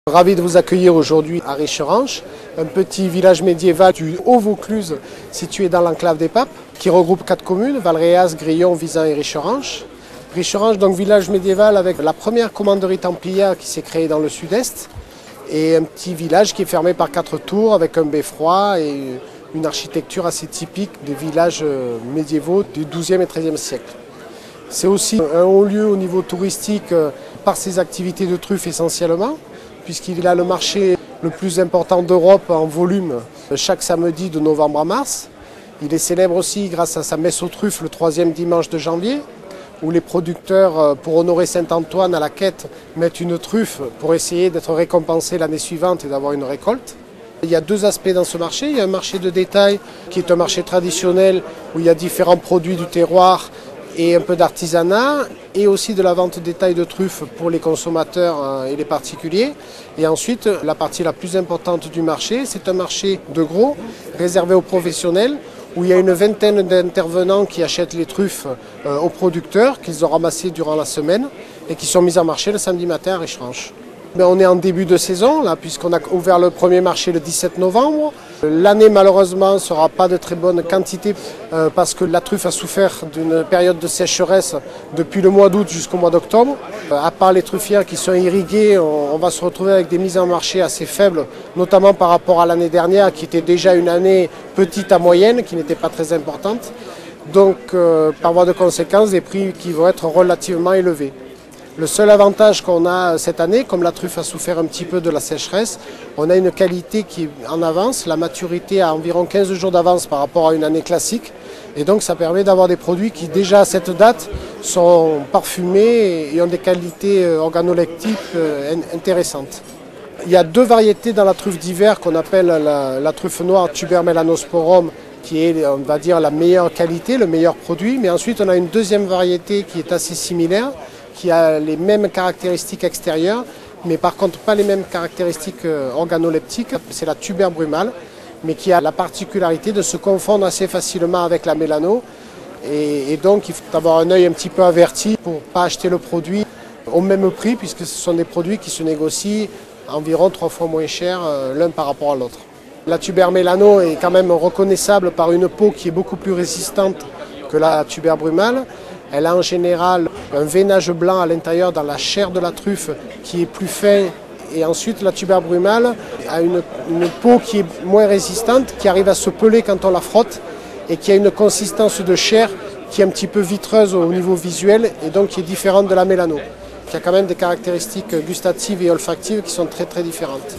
Ravi de vous accueillir aujourd'hui à Richeranche, un petit village médiéval du Haut-Vaucluse situé dans l'enclave des Papes, qui regroupe 4 communes, Valréas, Grillon, Visan et Richeranche. Richeranche, donc village médiéval avec la première commanderie templière qui s'est créée dans le sud-est, et un petit village qui est fermé par 4 tours avec un beffroi et une architecture assez typique des villages médiévaux du XIIe et XIIIe siècle. C'est aussi un haut lieu au niveau touristique par ses activités de truffe essentiellement, puisqu'il a le marché le plus important d'Europe en volume chaque samedi de novembre à mars. Il est célèbre aussi grâce à sa messe aux truffes le 3e dimanche de janvier, où les producteurs, pour honorer Saint-Antoine à la quête, mettent une truffe pour essayer d'être récompensés l'année suivante et d'avoir une récolte. Il y a 2 aspects dans ce marché. Il y a un marché de détail qui est un marché traditionnel où il y a différents produits du terroir et un peu d'artisanat, et aussi de la vente détail de truffes pour les consommateurs et les particuliers. Et ensuite, la partie la plus importante du marché, c'est un marché de gros, réservé aux professionnels, où il y a une vingtaine d'intervenants qui achètent les truffes aux producteurs, qu'ils ont ramassées durant la semaine, et qui sont mises en marché le samedi matin à Richeranche. On est en début de saison, là, puisqu'on a ouvert le premier marché le 17 novembre. L'année, malheureusement, ne sera pas de très bonne quantité parce que la truffe a souffert d'une période de sécheresse depuis le mois d'août jusqu'au mois d'octobre. À part les truffières qui sont irriguées, on va se retrouver avec des mises en marché assez faibles, notamment par rapport à l'année dernière, qui était déjà une année petite à moyenne, qui n'était pas très importante. Donc, par voie de conséquence, des prix qui vont être relativement élevés. Le seul avantage qu'on a cette année, comme la truffe a souffert un petit peu de la sécheresse, on a une qualité qui est en avance, la maturité à environ 15 jours d'avance par rapport à une année classique. Et donc ça permet d'avoir des produits qui déjà à cette date sont parfumés et ont des qualités organoleptiques intéressantes. Il y a 2 variétés dans la truffe d'hiver qu'on appelle la truffe noire Tuber melanosporum, qui est, on va dire, la meilleure qualité, le meilleur produit. Mais ensuite on a une deuxième variété qui est assez similaire, qui a les mêmes caractéristiques extérieures, mais par contre pas les mêmes caractéristiques organoleptiques. C'est la Tuber brumale, mais qui a la particularité de se confondre assez facilement avec la mélano. Et donc il faut avoir un œil un petit peu averti pour ne pas acheter le produit au même prix, puisque ce sont des produits qui se négocient environ 3 fois moins cher l'un par rapport à l'autre. La Tuber mélano est quand même reconnaissable par une peau qui est beaucoup plus résistante que la Tuber brumale. Elle a en général un veinage blanc à l'intérieur dans la chair de la truffe qui est plus fin. Et ensuite, la Tuber brumale a une peau qui est moins résistante, qui arrive à se peler quand on la frotte et qui a une consistance de chair qui est un petit peu vitreuse au niveau visuel et donc qui est différente de la mélano, qui a quand même des caractéristiques gustatives et olfactives qui sont très très différentes.